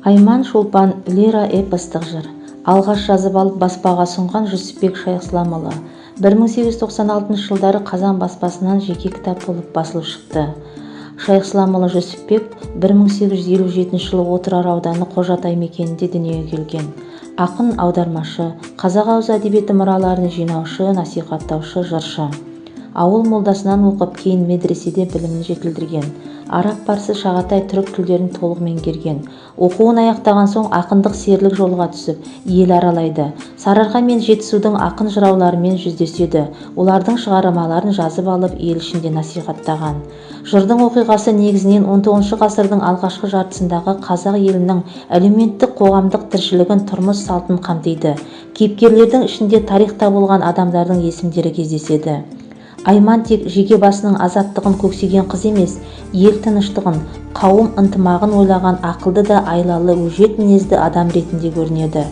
Айман Шолпан лира эпостық жыр. Алғаш жазып алып баспаға сұнған Жүсіпбек Шайықсыламұлы. 1896 жылдары Қазан баспасынан жеке кітап болып басылып шықты. Шайықсыламұлы Жүсіпбек 1857 жылы Отырар ауданы Қожатай мекенінде дүниеге келген. Ақын, аудармашы, қазақ ауыз әдебиеті мұраларын жинаушы, насихаттаушы, жыршы. Ауыл молдасынан оқып, кейін медреседе білімін жетілдірген. Араб, парсы, шағатай, түрік тілдерін толық меңгерген. Оқуын аяқтаған соң ақындық серілік жолға түсіп, ел аралайды. Сарыарқа мен Жетісудың ақын жырауларымен жүздеседі. Олардың шығармаларын жазып алып, ел ішінде насихаттаған. Жырдың оқиғасы негізінен 19 ғасырдың алғашқы жартысындағы қазақ елінің әлеуметтік қоғамдық тіршілігін, тұрмыс салтын қамтиды. Кейіпкерлердің ішінде тарихта болған адамдардың есімдері кездеседі. Айман тек жеке басының азаттығын көксеген қыз емес, ел тыныштығын, қауым ынтымағын ойлаған ақылды да айлалы, өжет мінезді адам ретінде көрінеді.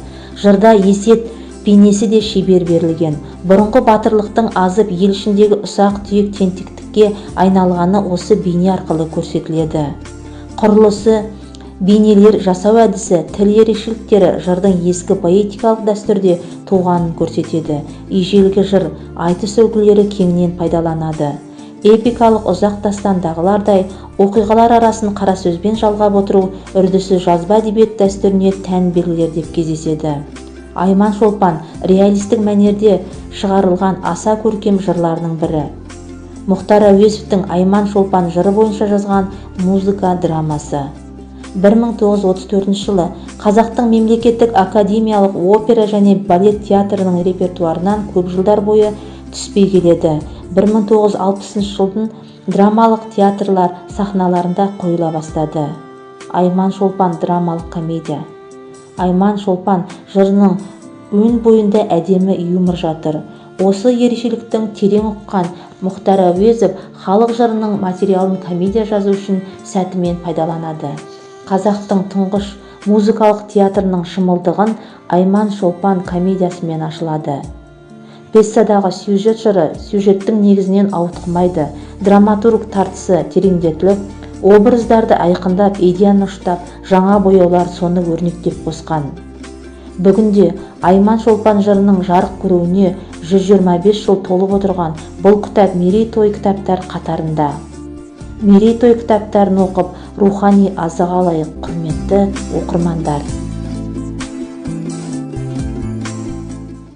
Жырда есет бейнесі де шебер берілген. Бұрынғы батырлықтың азып, ел ішіндегі ұсақ-түйек тентектікке айналғаны осы бейне арқылы көрсетіледі. Құрылысы, бейнелер жасау әдісі, тіл ерекшеліктері жырдың ескі поэтикалық дәстүрде туғанын көрсетеді. Ежелгі жыр, айтыс үлгілері кеңінен пайдаланады. Эпикалық ұзақ дастандағылардай оқиғалар арасын қара сөзбен жалғап отыру үрдісі жазба әдебиет дәстүріне тән белгілер деп кездеседі. Айман Шолпан реалистік мәнерде шығарылған аса көркем жырларының бірі. Мұхтар Әуезовтің Айман Шолпан жыры бойынша жазған музыка драмасы. 1934 жылы Қазақтың мемлекеттік академиялық опера және балет театрының репертуарынан көп жылдар бойы түспей келеді. 1960 жылдың драмалық театрлар сахналарында қойыла бастады. Айман Шолпан драмалық комедия. Айман Шолпан жырының өн бойында әдемі юмор жатыр. Осы ерекшеліктің терең ұққан Мұхтар Әуезов халық жырының материалын комедия жазу үшін сәтімен пайдаланады. Қазақтың тұңғыш музыкалық театрының шымылдығын Айман Шолпан комедиясымен ашылады. Пьесадағы сюжет жыры сюжеттің негізінен ауытқымайды. Драматург тартысы тереңдетіліп, образдарды айқындап, идеяны ұштап, жаңа бояулар соны өрнектеп қосқан. Бүгінде Айман Шолпан жырының жарық көруіне 125 жыл толып отырған бұл кітап мерейтой кітаптар қатарында. Мерейтой кітаптарын оқып, рухани азық алайық, құрметті оқырмандар.